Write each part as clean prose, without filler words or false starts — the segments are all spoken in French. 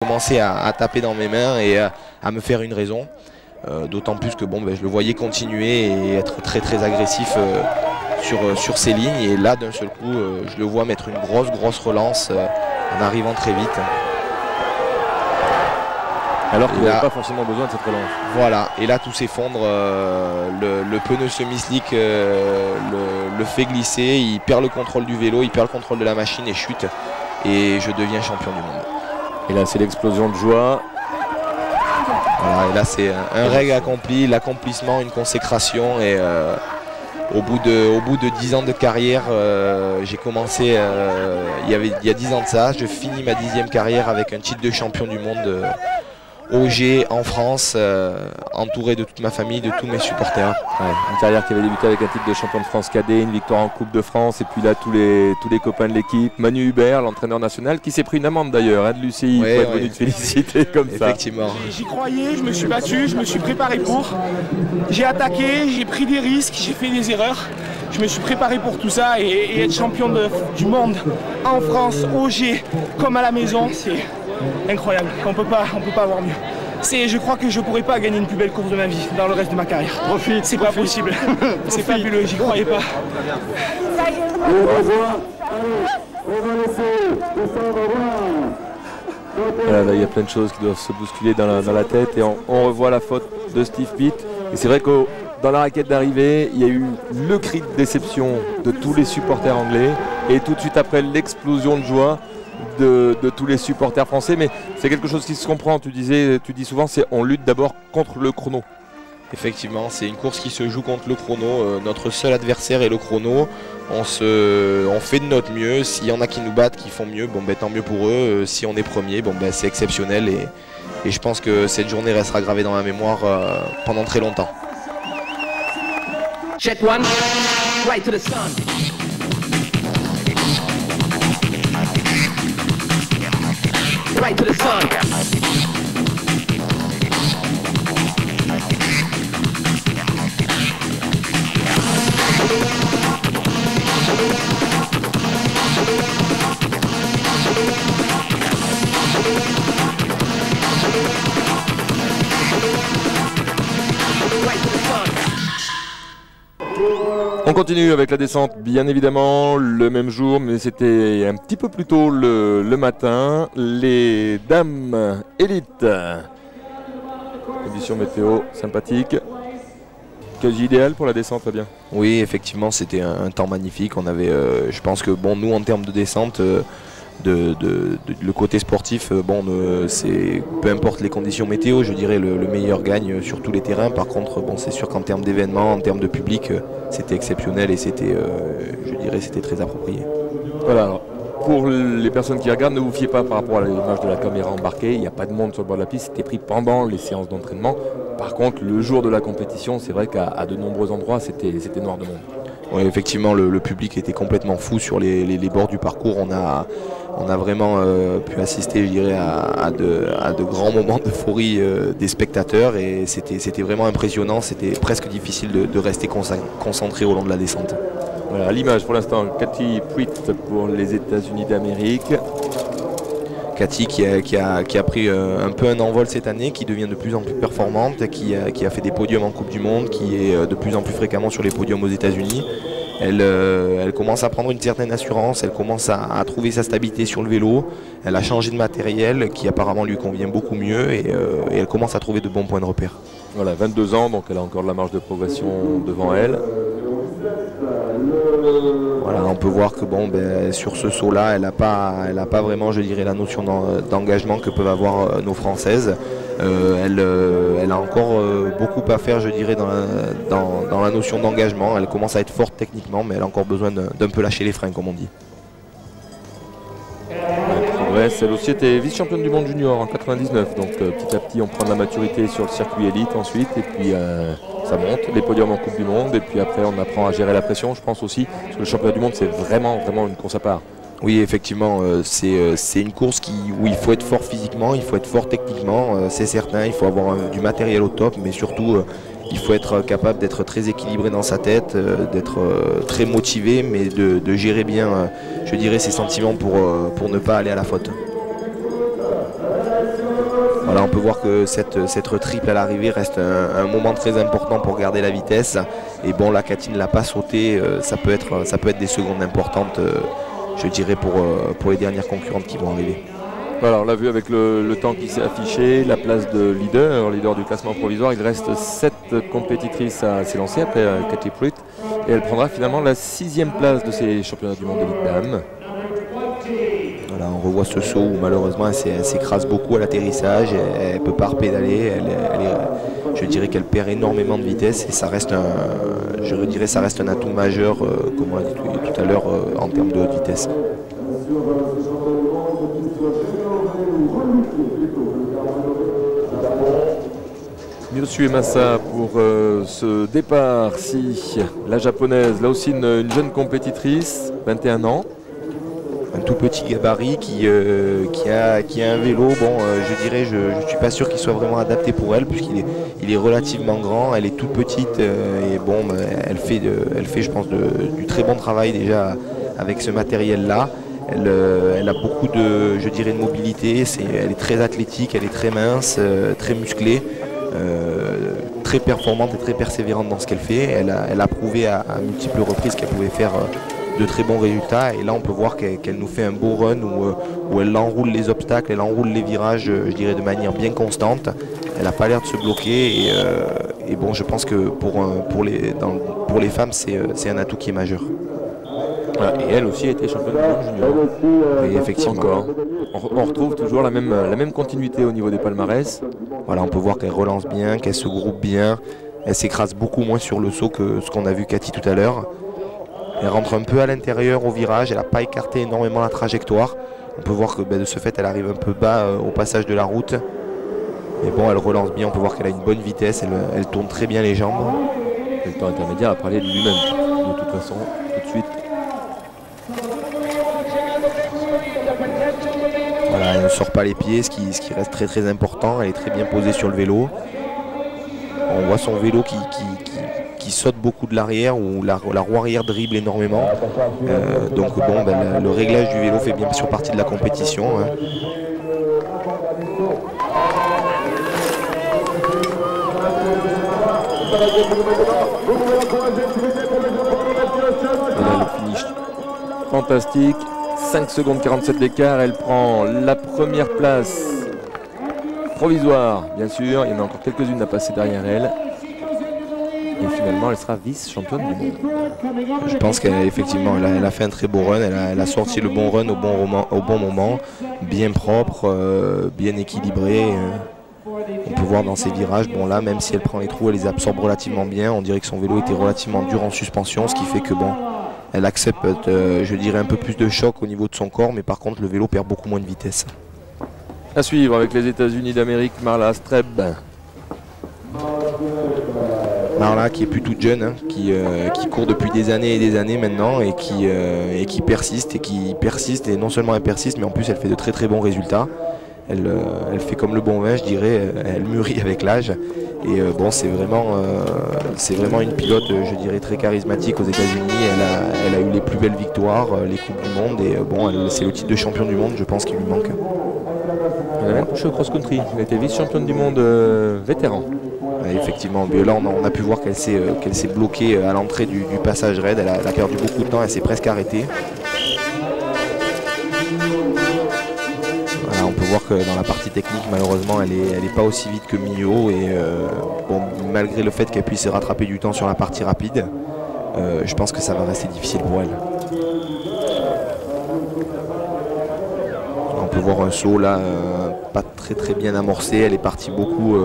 Commencé à taper dans mes mains et à me faire une raison. D'autant plus que bon, je le voyais continuer et être très agressif sur ses lignes. Et là, d'un seul coup, je le vois mettre une grosse relance en arrivant très vite. Alors qu'il n'avait pas forcément besoin de cette relance. Voilà, et là tout s'effondre, le pneu semi-slick le fait glisser, il perd le contrôle du vélo, il perd le contrôle de la machine et chute. Et je deviens champion du monde. Et là c'est l'explosion de joie. Voilà, et là c'est un règle accompli, l'accomplissement, une consécration. Et au bout de 10 ans de carrière, j'ai commencé, il y a 10 ans de ça, je finis ma 10e carrière avec un titre de champion du monde OG en France, entouré de toute ma famille, de tous mes supporters. Ouais, une carrière qui avait débuté avec un titre de champion de France cadet, une victoire en Coupe de France, et puis là tous les copains de l'équipe. Manu Hubert, l'entraîneur national, qui s'est pris une amende d'ailleurs de l'UCI, ouais, pour être venu te féliciter comme ça. Effectivement. J'y croyais, je me suis battu, je me suis préparé pour. J'ai attaqué, j'ai pris des risques, j'ai fait des erreurs. Je me suis préparé pour tout ça et être champion du monde en France, OG, comme à la maison, c'est incroyable. On peut pas avoir mieux. Je crois que je pourrais pas gagner une plus belle course de ma vie dans le reste de ma carrière. C'est pas possible. C'est fabuleux, j'y croyais pas. Voilà, là, il y a plein de choses qui doivent se bousculer dans la tête et on revoit la faute de Steve Pitt. Et c'est vrai que dans la raquette d'arrivée, il y a eu le cri de déception de tous les supporters anglais et tout de suite après l'explosion de joie de tous les supporters français. Mais c'est quelque chose qui se comprend, tu dis souvent, on lutte d'abord contre le chrono. Effectivement, c'est une course qui se joue contre le chrono. Notre seul adversaire est le chrono. On fait de notre mieux. S'il y en a qui nous battent, qui font mieux, bon, tant mieux pour eux. Si on est premier, bon, c'est exceptionnel. Et je pense que cette journée restera gravée dans ma mémoire pendant très longtemps. Check one, right to the sun. Right to the sun. On continue avec la descente, bien évidemment, le même jour, mais c'était un petit peu plus tôt le matin. Les dames élites. Conditions météo sympathique. Quasi idéal pour la descente, très bien. Oui, effectivement, c'était un temps magnifique. On avait, je pense que bon, nous en termes de descente, le côté sportif, c'est peu importe les conditions météo, je dirais le meilleur gagne sur tous les terrains. Par contre, bon, c'est sûr qu'en termes d'événements, en termes de public, c'était exceptionnel et c'était, je dirais, c'était très approprié. Voilà. Alors, pour les personnes qui regardent, ne vous fiez pas par rapport à l'image de la caméra embarquée. Il n'y a pas de monde sur le bord de la piste. C'était pris pendant les séances d'entraînement. Par contre, le jour de la compétition, c'est vrai qu'à de nombreux endroits, c'était noir de monde. Oui, effectivement, le public était complètement fou sur les bords du parcours. On a vraiment pu assister, je dirais, à de grands moments d'euphorie des spectateurs et c'était vraiment impressionnant. C'était presque difficile de rester concentré au long de la descente. Voilà, à l'image pour l'instant, Cathy Pruitt pour les États-Unis d'Amérique. Cathy qui a pris un peu un envol cette année, qui devient de plus en plus performante, qui a fait des podiums en Coupe du Monde, qui est de plus en plus fréquemment sur les podiums aux États-Unis. Elle commence à prendre une certaine assurance, elle commence à trouver sa stabilité sur le vélo, elle a changé de matériel qui apparemment lui convient beaucoup mieux et elle commence à trouver de bons points de repère. Voilà, 22 ans, donc elle a encore de la marge de progression devant elle. Voilà, on peut voir que bon, sur ce saut-là, elle n'a pas vraiment, je dirais, la notion d'engagement que peuvent avoir nos Françaises. Elle a encore beaucoup à faire, je dirais, dans la notion d'engagement. Elle commence à être forte techniquement, mais elle a encore besoin d'un peu lâcher les freins, comme on dit. Elle aussi était vice-championne du monde junior en 99, donc petit à petit on prend de la maturité sur le circuit élite ensuite, et puis ça monte, les podiums en Coupe du Monde, et puis après on apprend à gérer la pression, je pense aussi, parce que le championnat du monde c'est vraiment une course à part. Oui, effectivement, c'est une course où il faut être fort physiquement, il faut être fort techniquement, c'est certain, il faut avoir du matériel au top, mais surtout il faut être capable d'être très équilibré dans sa tête, d'être très motivé, mais de gérer bien, je dirais, ses sentiments pour ne pas aller à la faute. Voilà, on peut voir que cette triple à l'arrivée reste un moment très important pour garder la vitesse. Et bon, là, Cathy ne l'a pas sauté, ça peut être des secondes importantes, je dirais, pour les dernières concurrentes qui vont arriver. Voilà, on l'a vu avec le temps qui s'est affiché, la place de leader du classement provisoire. Il reste 7 compétitrices à s'élancer après Cathy Pruitt. Et elle prendra finalement la 6e place de ces championnats du monde d'élite dames. Voilà, on revoit ce saut où malheureusement elle s'écrase beaucoup à l'atterrissage, elle ne peut pas repédaler, je dirais qu'elle perd énormément de vitesse et ça reste un atout majeur, comme on l'a dit tout à l'heure, en termes de haute vitesse. Myosu Emasa pour ce départ. Si la japonaise, là aussi une jeune compétitrice, 21 ans. Un tout petit gabarit qui a un vélo, bon je dirais, je ne suis pas sûr qu'il soit vraiment adapté pour elle puisqu'il est relativement grand, elle est toute petite et bon elle fait je pense du très bon travail déjà avec ce matériel là. Elle a beaucoup de mobilité, elle est très athlétique, elle est très mince, très musclée, très performante et très persévérante dans ce qu'elle fait. Elle a prouvé à multiples reprises qu'elle pouvait faire de très bons résultats et là on peut voir qu'elle nous fait un beau run où elle enroule les obstacles, elle enroule les virages je dirais de manière bien constante. Elle n'a pas l'air de se bloquer et bon je pense que pour les femmes c'est un atout qui est majeur. Voilà, et elle aussi a été championne du monde junior. Et effectivement. Encore. On retrouve toujours la même continuité au niveau des palmarès. Voilà, on peut voir qu'elle relance bien, qu'elle se groupe bien, elle s'écrase beaucoup moins sur le saut que ce qu'on a vu Cathy tout à l'heure. Elle rentre un peu à l'intérieur au virage, elle n'a pas écarté énormément la trajectoire. On peut voir que de ce fait elle arrive un peu bas au passage de la route. Mais bon, elle relance bien, on peut voir qu'elle a une bonne vitesse, elle tourne très bien les jambes. Le temps intermédiaire a parlé de lui-même, de toute façon, tout de suite. Voilà, elle ne sort pas les pieds, ce qui reste très très important, elle est très bien posée sur le vélo. On voit son vélo qui saute beaucoup de l'arrière, où la roue arrière dribble énormément. Donc bon, le réglage du vélo fait bien sûr partie de la compétition. Hein. Voilà le finish fantastique. 5 secondes 47 d'écart, elle prend la première place provisoire, bien sûr. Il y en a encore quelques-unes à passer derrière elle. Et finalement, elle sera vice-championne du monde. Je pense qu'effectivement, elle a fait un très beau run. Elle a sorti le bon run au bon moment. Bien propre, bien équilibré. On peut voir dans ses virages, bon là, même si elle prend les trous, elle les absorbe relativement bien. On dirait que son vélo était relativement dur en suspension, ce qui fait que bon, elle accepte, je dirais, un peu plus de choc au niveau de son corps, mais par contre, le vélo perd beaucoup moins de vitesse. À suivre avec les États-Unis d'Amérique, Marla Streb. Marla qui est plus toute jeune, hein, qui court depuis des années et des années maintenant et qui persiste et non seulement elle persiste mais en plus elle fait de très très bons résultats. Elle fait comme le bon vin, je dirais, elle mûrit avec l'âge et bon c'est vraiment une pilote, je dirais, très charismatique aux États-Unis. Elle a eu les plus belles victoires, les coupes du monde et bon c'est le titre de champion du monde, je pense qu'il lui manque. Elle a même touché au cross-country, elle a été vice-championne du monde vétéran. Effectivement, mais là on a pu voir qu'elle s'est bloquée à l'entrée du passage raid, elle a perdu beaucoup de temps, elle s'est presque arrêtée. Voilà, on peut voir que dans la partie technique malheureusement elle est pas aussi vite que Mio et bon, malgré le fait qu'elle puisse se rattraper du temps sur la partie rapide, je pense que ça va rester difficile pour elle. On peut voir un saut là pas très bien amorcé, elle est partie beaucoup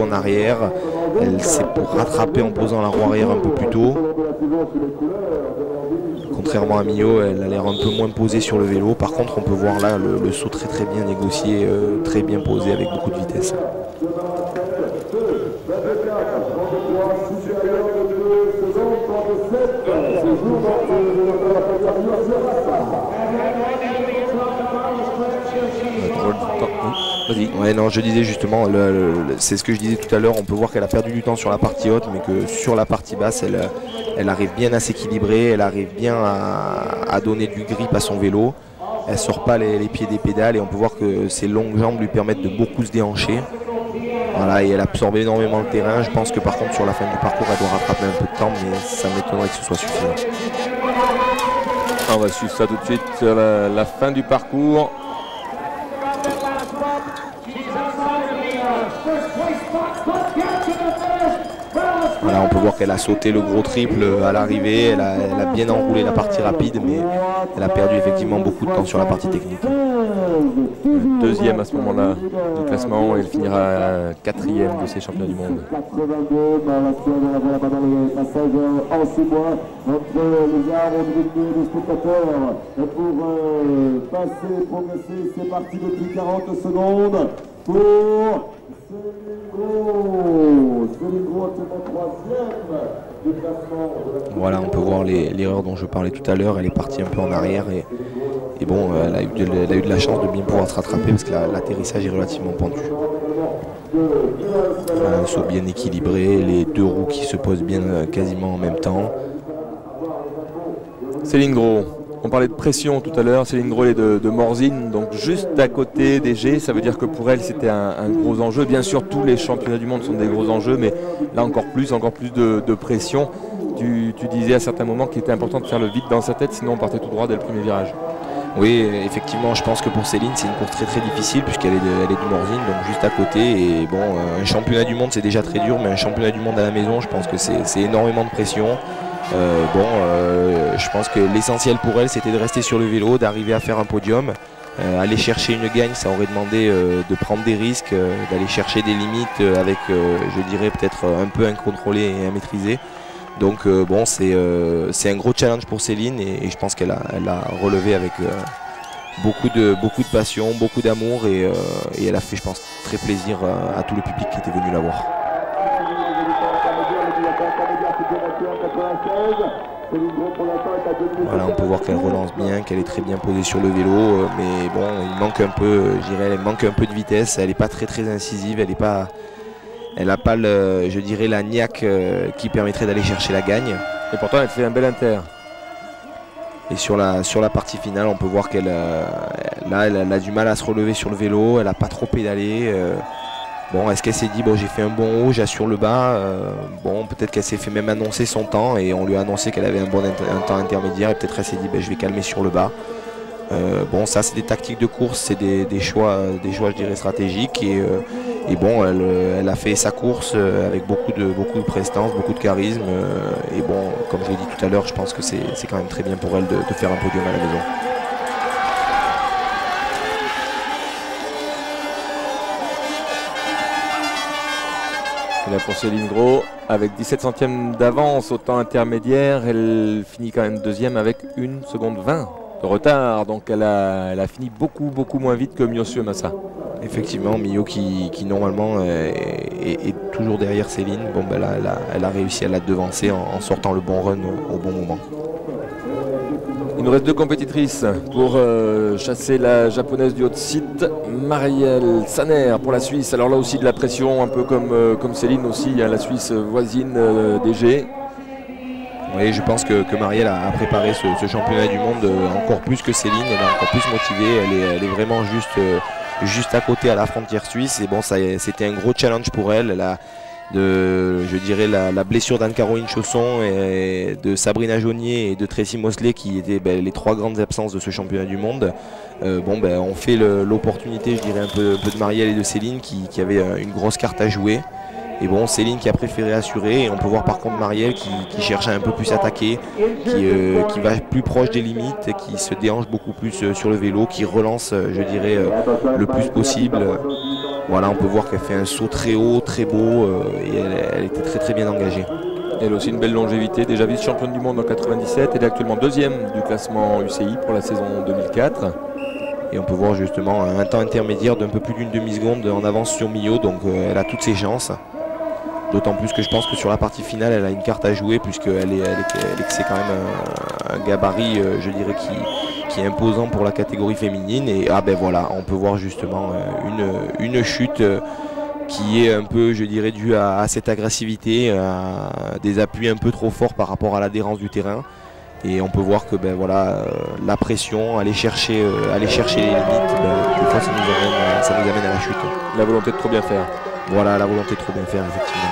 en arrière, elle s'est rattrapée en posant la roue arrière un peu plus tôt. Contrairement à Mio, elle a l'air un peu moins posée sur le vélo, par contre on peut voir là le saut très bien négocié, très bien posé avec beaucoup de vitesse. Ouais, non, je disais justement, c'est ce que je disais tout à l'heure, on peut voir qu'elle a perdu du temps sur la partie haute, mais que sur la partie basse, elle arrive bien à s'équilibrer, elle arrive bien à donner du grip à son vélo. Elle sort pas les pieds des pédales et on peut voir que ses longues jambes lui permettent de beaucoup se déhancher. Voilà, et elle absorbe énormément le terrain. Je pense que par contre sur la fin du parcours elle doit rattraper un peu de temps, mais ça m'étonnerait que ce soit suffisant. On va suivre ça tout de suite sur la fin du parcours. Voilà, on peut voir qu'elle a sauté le gros triple à l'arrivée, elle a bien enroulé la partie rapide, mais elle a perdu effectivement beaucoup de temps sur la partie technique. Deuxième à ce moment-là du classement, et elle finira quatrième de ces championnats du monde. 82, la en 6 mois, entre les arbres des spectateurs pour passer, progresser, c'est parti depuis 40 secondes pour Céline Gros, troisième du classement. Voilà, on peut voir l'erreur dont je parlais tout à l'heure, elle est partie un peu en arrière et bon, elle a eu de la chance de bien pouvoir se rattraper parce que l'atterrissage est relativement pentu. Voilà, un saut bien équilibré, les deux roues qui se posent bien quasiment en même temps. Céline Gros, on parlait de pression tout à l'heure, Céline Gros est de Morzine, donc juste à côté des G, ça veut dire que pour elle c'était un gros enjeu. Bien sûr tous les championnats du monde sont des gros enjeux, mais là encore plus de pression. Tu disais à certains moments qu'il était important de faire le vide dans sa tête, sinon on partait tout droit dès le premier virage. Oui, effectivement, je pense que pour Céline, c'est une course très très difficile puisqu'elle est de Morzine, donc juste à côté. Et bon, un championnat du monde, c'est déjà très dur, mais un championnat du monde à la maison, je pense que c'est énormément de pression. Je pense que l'essentiel pour elle, c'était de rester sur le vélo, d'arriver à faire un podium. Aller chercher une gagne, ça aurait demandé de prendre des risques, d'aller chercher des limites avec, je dirais, peut-être un peu incontrôlé et immaîtrisé. Donc bon, c'est un gros challenge pour Céline et je pense qu'elle a relevé avec beaucoup de passion, beaucoup d'amour et elle a fait, je pense, très plaisir à tout le public qui était venu la voir. Voilà, on peut voir qu'elle relance bien, qu'elle est très bien posée sur le vélo, mais bon, il manque un peu, je dirais, elle manque un peu de vitesse, elle n'est pas très incisive, elle n'a pas, je dirais, la niaque qui permettrait d'aller chercher la gagne. Et pourtant elle fait un bel inter. Et sur la partie finale, on peut voir qu'elle a du mal à se relever sur le vélo, elle n'a pas trop pédalé. Bon, est-ce qu'elle s'est dit, bon, j'ai fait un bon haut, j'assure le bas. Bon, peut-être qu'elle s'est fait même annoncer son temps et on lui a annoncé qu'elle avait un temps intermédiaire et peut-être elle s'est dit, ben, je vais calmer sur le bas. Bon, ça c'est des tactiques de course, c'est des choix, je dirais, stratégiques et bon, elle a fait sa course avec beaucoup de prestance, beaucoup de charisme et bon, comme je l'ai dit tout à l'heure, je pense que c'est quand même très bien pour elle de faire un podium à la maison. Et là pour Céline Gros, avec 17 centièmes d'avance au temps intermédiaire, elle finit quand même deuxième avec 1 seconde 20 de retard. Donc elle a fini beaucoup moins vite que Miyo Suemasa. Effectivement, Miyo qui normalement est toujours derrière Céline. Bon, ben là, elle a réussi à la devancer en sortant le bon run au bon moment. Il nous reste deux compétitrices pour chasser la japonaise du haut de site, Marielle Saner pour la Suisse. Alors là aussi de la pression, un peu comme Céline aussi, la Suisse voisine des G. Oui, je pense que Marielle a préparé ce championnat du monde encore plus que Céline. Elle est encore plus motivée, elle est vraiment juste à côté à la frontière suisse. Et bon, c'était un gros challenge pour elle. Elle a je dirais la blessure d'Anne-Caroline Chausson et de Sabrina Jaunier et de Tracy Mosley qui étaient les trois grandes absences de ce championnat du monde. On fait l'opportunité, je dirais, un peu de Marielle et de Céline qui avaient une grosse carte à jouer. Et bon, Céline qui a préféré assurer, et on peut voir par contre Marielle qui cherche à un peu plus attaquer, qui va plus proche des limites, qui se déhanche beaucoup plus sur le vélo, qui relance, je dirais, le plus possible. Voilà, on peut voir qu'elle fait un saut très haut, très beau, et elle était très bien engagée. Elle a aussi une belle longévité, déjà vice-championne du monde en 97, elle est actuellement deuxième du classement UCI pour la saison 2004. Et on peut voir justement un temps intermédiaire d'un peu plus d'une demi-seconde en avance sur Miyo, donc elle a toutes ses chances. D'autant plus que je pense que sur la partie finale, elle a une carte à jouer puisqu'elle c'est quand même un gabarit, je dirais, qui est imposant pour la catégorie féminine. Et ben voilà, on peut voir justement une chute qui est un peu, je dirais, due à cette agressivité, à des appuis un peu trop forts par rapport à l'adhérence du terrain. Et on peut voir que la pression, aller chercher les limites, des fois ça nous amène à la chute. La volonté de trop bien faire. Voilà, la volonté de trop bien faire, effectivement.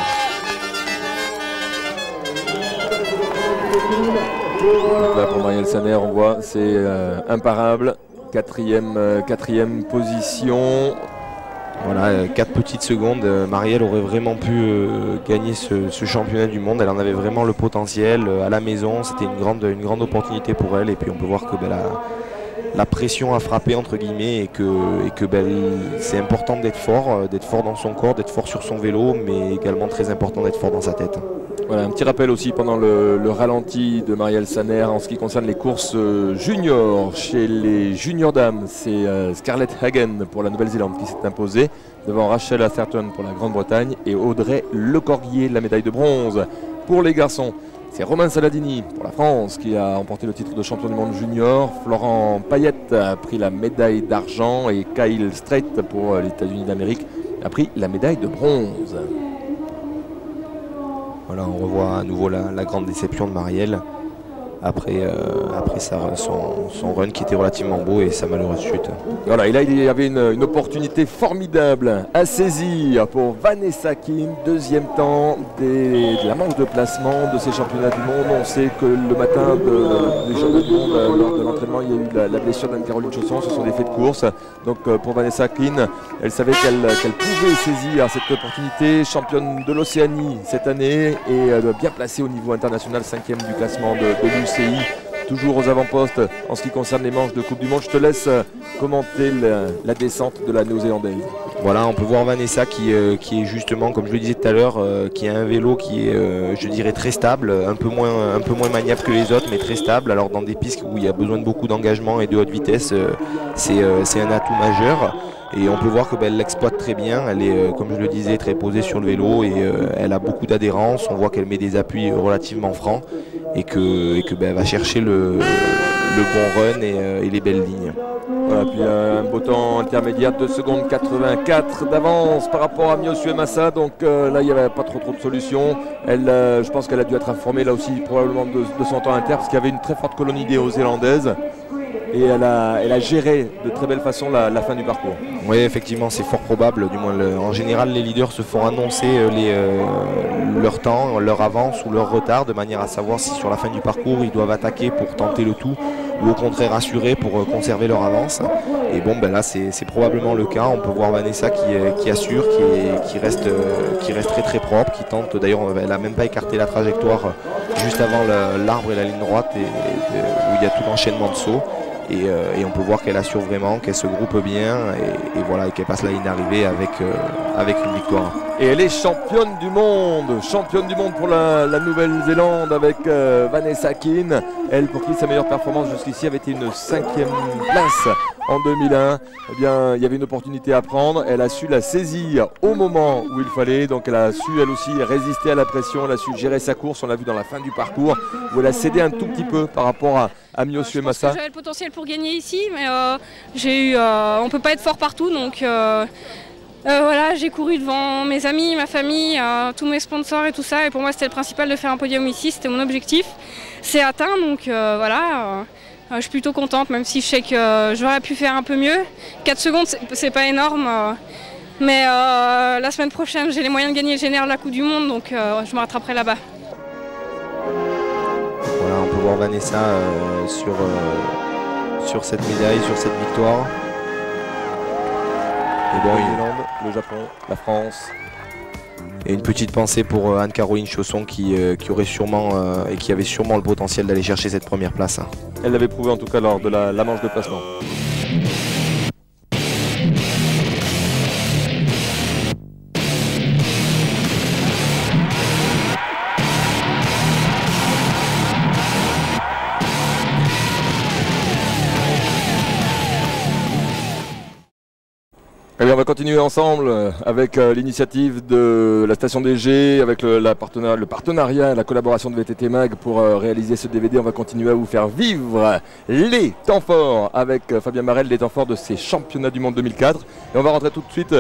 Donc là pour Marielle Saner, on voit c'est imparable. Quatrième position. Voilà, 4 petites secondes. Marielle aurait vraiment pu gagner ce championnat du monde. Elle en avait vraiment le potentiel à la maison. C'était une grande opportunité pour elle. Et puis on peut voir que la pression a frappé entre guillemets et que c'est important d'être fort dans son corps, d'être fort sur son vélo, mais également très important d'être fort dans sa tête. Voilà, un petit rappel aussi pendant le ralenti de Marielle Saner en ce qui concerne les courses juniors. Chez les juniors dames, c'est Scarlett Hagen pour la Nouvelle-Zélande qui s'est imposée devant Rachel Atherton pour la Grande-Bretagne et Audrey Lecorguier, la médaille de bronze. Pour les garçons, c'est Romain Saladini pour la France qui a remporté le titre de champion du monde junior. Florent Payette a pris la médaille d'argent et Kyle Strait pour les États-Unis d'Amérique a pris la médaille de bronze. Voilà, on revoit à nouveau la grande déception de Marielle après son run qui était relativement beau et sa malheureuse chute. Voilà, et là il y avait une opportunité formidable à saisir pour Vanessa Kim, deuxième temps de la manche de placement de ces championnats du monde. On sait que le matin des championnats du monde, lors de l'entraînement, il y a eu la blessure d'Anne-Caroline Chausson, ce sont des faits de course. Donc pour Vanessa Kim, elle savait qu'elle pouvait saisir cette opportunité, championne de l'Océanie cette année et bien placée au niveau international, 5e du classement de l'UCI. Toujours aux avant-postes en ce qui concerne les manches de Coupe du Monde. Je te laisse commenter la descente de la Néo-Zélandaise. Voilà, on peut voir Vanessa qui est justement, comme je le disais tout à l'heure, qui a un vélo qui est, je dirais, très stable, un peu moins maniable que les autres, mais très stable. Alors dans des pistes où il y a besoin de beaucoup d'engagement et de haute vitesse, c'est un atout majeur. Et on peut voir qu'elle l'exploite très bien. Elle est, comme je le disais, très posée sur le vélo et elle a beaucoup d'adhérence. On voit qu'elle met des appuis relativement francs et qu'elle va chercher le bon run et les belles lignes. Voilà, puis un beau temps intermédiaire, 2 secondes 84 d'avance par rapport à Miosue Massa. Donc là, il n'y avait pas trop de solutions. Je pense qu'elle a dû être informée là aussi probablement de son temps inter parce qu'il y avait une très forte colonie néo-zélandaise. Et elle a géré de très belle façon la fin du parcours. Oui, effectivement, c'est fort probable. Du moins, en général, les leaders se font annoncer leur temps, leur avance ou leur retard, de manière à savoir si sur la fin du parcours, ils doivent attaquer pour tenter le tout ou au contraire assurer pour conserver leur avance. Et bon, là, c'est probablement le cas. On peut voir Vanessa qui assure, qui reste très très propre, qui tente. D'ailleurs, elle n'a même pas écarté la trajectoire juste avant l'arbre et la ligne droite où il y a tout l'enchaînement de sauts. Et on peut voir qu'elle assure vraiment, qu'elle se groupe bien et voilà, et qu'elle passe la ligne d'arrivée avec une victoire. Et elle est championne du monde pour la Nouvelle-Zélande avec Vanessa Kim. Elle, pour qui sa meilleure performance jusqu'ici avait été une 5e place en 2001. Eh bien, il y avait une opportunité à prendre. Elle a su la saisir au moment où il fallait. Donc elle a su elle aussi résister à la pression. Elle a su gérer sa course. On l'a vu dans la fin du parcours où elle a cédé un tout petit peu par rapport à Miosue Massa. J'avais le potentiel pour gagner ici, mais on ne peut pas être fort partout. Donc voilà, j'ai couru devant mes amis, ma famille, tous mes sponsors et tout ça. Et pour moi, c'était le principal de faire un podium ici. C'était mon objectif. C'est atteint, donc voilà. Je suis plutôt contente, même si je sais que j'aurais pu faire un peu mieux. 4 secondes, c'est pas énorme. Mais la semaine prochaine, j'ai les moyens de gagner le général de la Coupe du Monde, donc je me rattraperai là-bas. Voilà, on peut voir Vanessa sur cette médaille, sur cette victoire. Et bon, l'Irlande, le Japon, la France. Et une petite pensée pour Anne-Caroline Chausson qui aurait sûrement et qui avait sûrement le potentiel d'aller chercher cette première place. Elle l'avait prouvé en tout cas lors de la manche de placement. Eh bien, on va continuer ensemble avec l'initiative de la station DG, avec le partenariat, la collaboration de VTT Mag pour réaliser ce DVD. On va continuer à vous faire vivre les temps forts avec Fabien Marel, les temps forts de ces championnats du monde 2004. Et on va rentrer tout de suite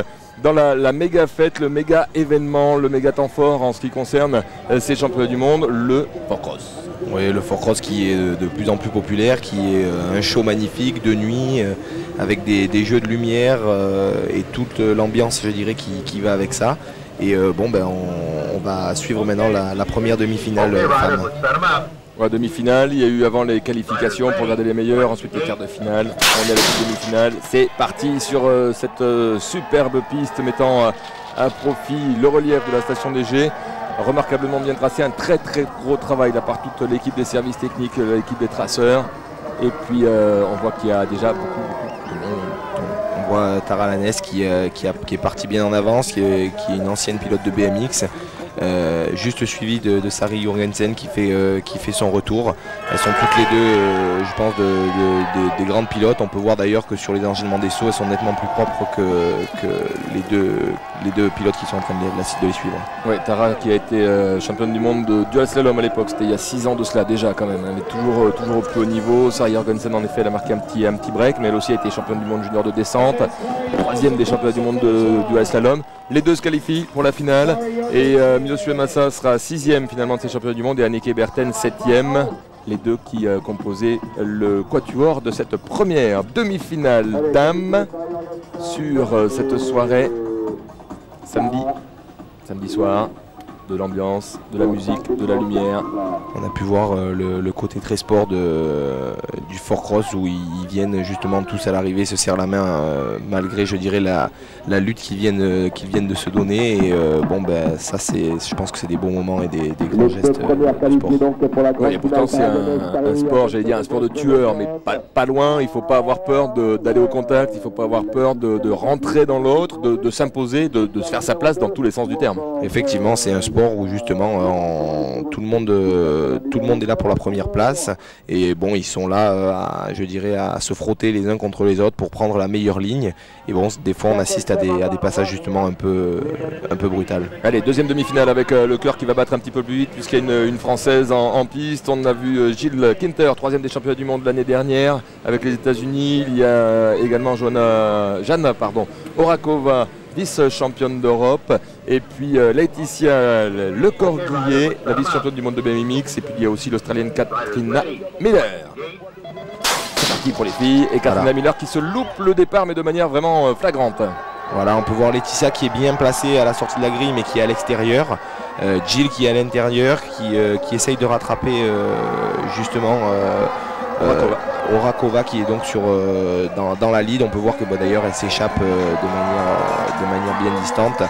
dans la méga fête, le méga événement, le méga temps fort en ce qui concerne ces championnats du monde, le Four Cross. Oui, le Four Cross qui est de plus en plus populaire, qui est un show magnifique de nuit avec des jeux de lumière et toute l'ambiance, je dirais, qui va avec ça. Et on va suivre maintenant la première demi-finale femme. Ouais, demi-finale, il y a eu avant les qualifications pour regarder les meilleurs, ensuite les quarts de finale. On est avec les demi-finales. C'est parti sur cette superbe piste mettant à profit le relief de la station des G. Remarquablement bien tracé, un très gros travail de par toute l'équipe des services techniques, l'équipe des traceurs. Et puis on voit qu'il y a déjà beaucoup de monde. On voit Tara Lanès qui est partie bien en avance, qui est une ancienne pilote de BMX. Juste suivi de Sari Jorgensen qui fait son retour. Elles sont toutes les deux, je pense, des grandes pilotes. On peut voir d'ailleurs que sur les enchaînements des sauts, elles sont nettement plus propres que les deux pilotes qui sont en train de les suivre. Oui, Tara qui a été championne du monde de dual slalom à l'époque, c'était il y a 6 ans de cela déjà quand même. Elle est toujours au plus haut niveau. Sari Jorgensen en effet, elle a marqué un petit break, mais elle aussi a été championne du monde junior de descente, 3e des championnats du monde de dual slalom. Les deux se qualifient pour la finale et Milos Massa sera 6e finalement de ces championnats du monde et Anneke Berten 7e. Les deux qui composaient le quatuor de cette première demi-finale dames sur cette soirée samedi soir. De l'ambiance, de la musique, de la lumière. On a pu voir le côté très sport du Four Cross où ils viennent justement tous à l'arrivée se serrent la main malgré, je dirais, la lutte qu'ils viennent de se donner. Et ça, je pense que c'est des bons moments et des grands gestes du sport. Ouais, et pourtant c'est un sport, j'allais dire un sport de tueur, mais pas loin. Il ne faut pas avoir peur d'aller au contact, il ne faut pas avoir peur de rentrer dans l'autre, de s'imposer, de se faire sa place dans tous les sens du terme. Effectivement, c'est un sport où justement tout le monde est là pour la première place et bon, ils sont là je dirais à se frotter les uns contre les autres pour prendre la meilleure ligne et bon, des fois on assiste à des passages justement un peu brutal. Allez, deuxième demi-finale avec le cœur qui va battre un petit peu plus vite puisqu'il y a une française en piste. On a vu Gilles Kinter, 3e des championnats du monde l'année dernière avec les États-Unis. Il y a également Jana Orakova, vice-championne d'Europe, et puis Laetitia Lecorguillet, la vice-championne du monde de BMX, et puis il y a aussi l'Australienne Katrina Miller. C'est parti pour les filles, et Katrina Miller qui se loupe le départ, mais de manière vraiment flagrante. Voilà, on peut voir Laetitia qui est bien placée à la sortie de la grille, mais qui est à l'extérieur. Jill qui est à l'intérieur, qui essaye de rattraper justement Orakova qui est donc dans la lead. On peut voir que d'ailleurs elle s'échappe de manière bien distante.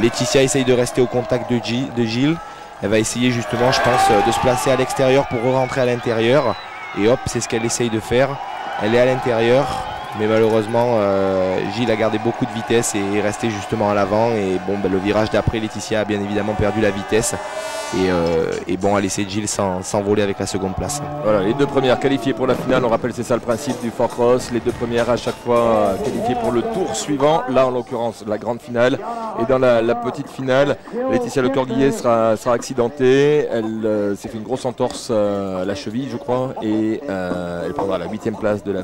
Laetitia essaye de rester au contact de Gilles. Elle va essayer justement, je pense, de se placer à l'extérieur pour rentrer à l'intérieur. Et hop, c'est ce qu'elle essaye de faire. Elle est à l'intérieur, mais malheureusement Gilles a gardé beaucoup de vitesse et est resté justement à l'avant. Et bon, le virage d'après, Laetitia a bien évidemment perdu la vitesse. Et bon, a laissé Gilles s'envoler avec la seconde place. Voilà, les deux premières qualifiées pour la finale. On rappelle, c'est ça le principe du Four Cross. Les deux premières à chaque fois qualifiées pour le tour suivant. Là, en l'occurrence, la grande finale. Et dans la petite finale, Laetitia Lecorguillet sera accidentée. Elle s'est fait une grosse entorse à la cheville, je crois. Et elle prendra la 8e place de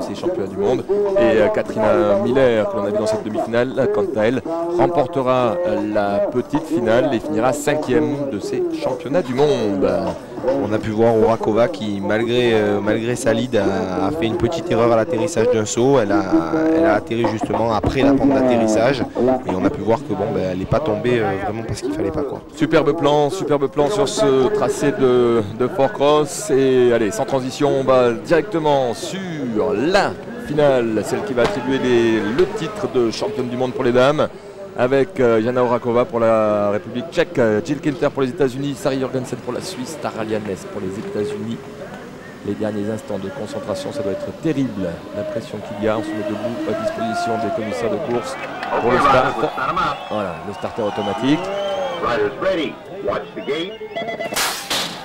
ces championnats du monde. Et Katrina Miller, que l'on a vu dans cette demi-finale, quant à elle, remportera la petite finale et finira 5e de ces championnats du monde. On a pu voir Orakova qui, malgré sa lead, a fait une petite erreur à l'atterrissage d'un saut. Elle a atterri justement après la pente d'atterrissage et on a pu voir que elle n'est pas tombée vraiment parce qu'il fallait pas, quoi. Superbe plan sur ce tracé de Four Cross. Et allez, sans transition, on va directement sur la finale, celle qui va attribuer le titre de championne du monde pour les dames. Avec Jana Orakova pour la République tchèque, Jill Kinter pour les États-Unis, Sari Jorgensen pour la Suisse, Tara Lanès pour les États-Unis. Les derniers instants de concentration, ça doit être terrible, la pression qu'il y a. On se met debout à disposition des commissaires de course pour le start. Voilà, le starter automatique.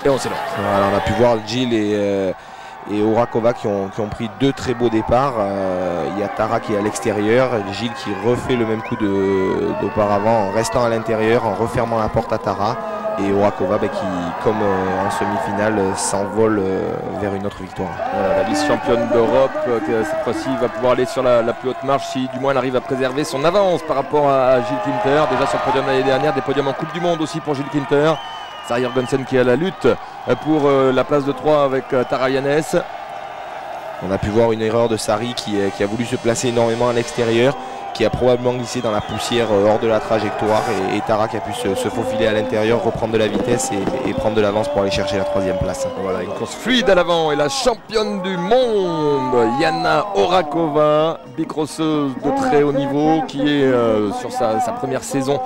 Et on s'élance. Voilà, on a pu voir Jill et Horakova qui ont pris 2 très beaux départs. Il y a Tara qui est à l'extérieur, Gilles qui refait le même coup d'auparavant en restant à l'intérieur, en refermant la porte à Tara. Et Horakova qui, comme en semi-finale, s'envole vers une autre victoire. Voilà, la vice-championne d'Europe, cette fois-ci va pouvoir aller sur la plus haute marche si du moins elle arrive à préserver son avance par rapport à Gilles Kinter. Déjà sur le podium l'année dernière, des podiums en Coupe du Monde aussi pour Gilles Kinter. Sari Jørgensen qui est à la lutte pour la place de 3 avec Tara Yannes. On a pu voir une erreur de Sari qui a voulu se placer énormément à l'extérieur, qui a probablement glissé dans la poussière hors de la trajectoire, et Tara qui a pu se faufiler à l'intérieur, reprendre de la vitesse et prendre de l'avance pour aller chercher la 3e place. Voilà, une course fluide à l'avant et la championne du monde, Jana Horakova, bicrosseuse de très haut niveau qui est sur sa première saison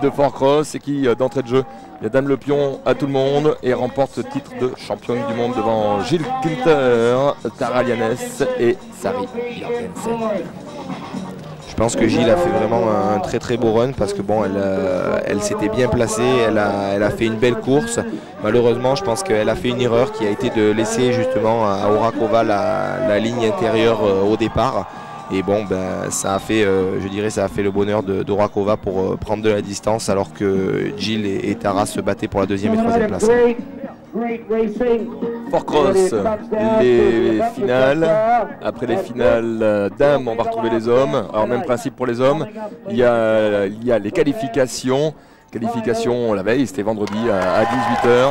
de Four Cross et qui d'entrée de jeu donne le pion à tout le monde et remporte ce titre de championne du monde devant Gilles Kinter, Tara Yannes et Sari Jørgensen. Je pense que Gilles a fait vraiment un très très beau run parce que bon, elle s'était bien placée, elle a fait une belle course. Malheureusement, je pense qu'elle a fait une erreur qui a été de laisser justement à Horakova la ligne intérieure au départ. Et bon, ça a fait, je dirais, ça a fait le bonheur d'Horakova pour prendre de la distance alors que Gilles et Tara se battaient pour la 2e et 3e place. Four Cross, les finales. Après les finales dames, on va retrouver les hommes. Alors même principe pour les hommes. Il y a les qualifications. Qualifications la veille, c'était vendredi à 18 h.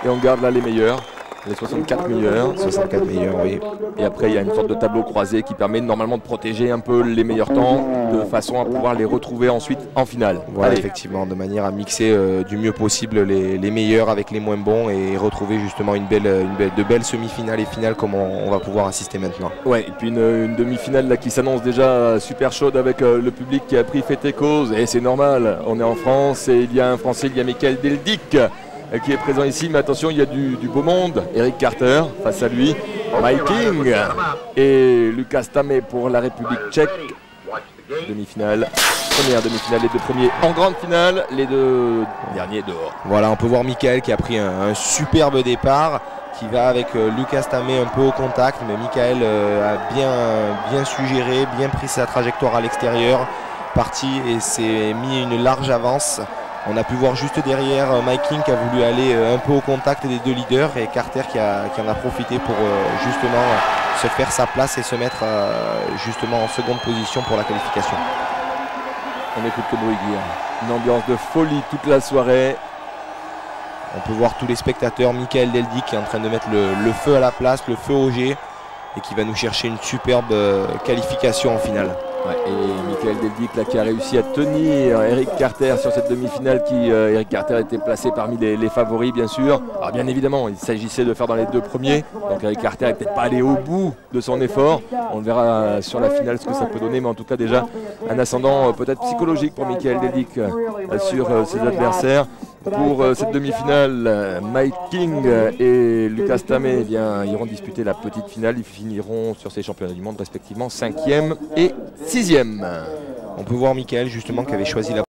Et on garde là les meilleurs. Les 64 meilleurs. 64 meilleurs, oui. Et après, il y a une sorte de tableau croisé qui permet normalement de protéger un peu les meilleurs temps de façon à pouvoir les retrouver ensuite en finale. Voilà, effectivement, de manière à mixer du mieux possible les meilleurs avec les moins bons et retrouver justement de belles semi-finales et finales comme on va pouvoir assister maintenant. Ouais, et puis une demi-finale là qui s'annonce déjà super chaude avec le public qui a pris fait et cause. Et c'est normal, on est en France et il y a un Français, il y a Michael Deldic qui est présent ici, mais attention, il y a du beau monde. Eric Carter face à lui, Mike King et Lucas Tamé pour la République tchèque. Demi-finale, première demi-finale, les 2 premiers en grande finale, les 2 derniers dehors. Voilà, on peut voir Michael qui a pris un superbe départ, qui va avec Lucas Tamé un peu au contact, mais Michael a bien suggéré, bien pris sa trajectoire à l'extérieur, parti et s'est mis une large avance. On a pu voir juste derrière Mike King qui a voulu aller un peu au contact des 2 leaders et Carter qui en a profité pour justement se faire sa place et se mettre justement en seconde position pour la qualification. On écoute le bruit dire. Une ambiance de folie toute la soirée. On peut voir tous les spectateurs, Michael Deldic qui est en train de mettre le feu à la place, le feu au jet et qui va nous chercher une superbe qualification en finale. Ouais, et Michael Deldic là, qui a réussi à tenir Eric Carter sur cette demi-finale Eric Carter était placé parmi les favoris bien sûr. Alors bien évidemment il s'agissait de faire dans les 2 premiers, donc Eric Carter n'est peut-être pas allé au bout de son effort. On verra sur la finale ce que ça peut donner, mais en tout cas déjà un ascendant peut-être psychologique pour Michael Deldic sur ses adversaires. Pour cette demi-finale, Mike King et Lucas Tamé iront disputer la petite finale. Ils finiront sur ces championnats du monde respectivement 5e et 6e. On peut voir Michael justement qui avait choisi la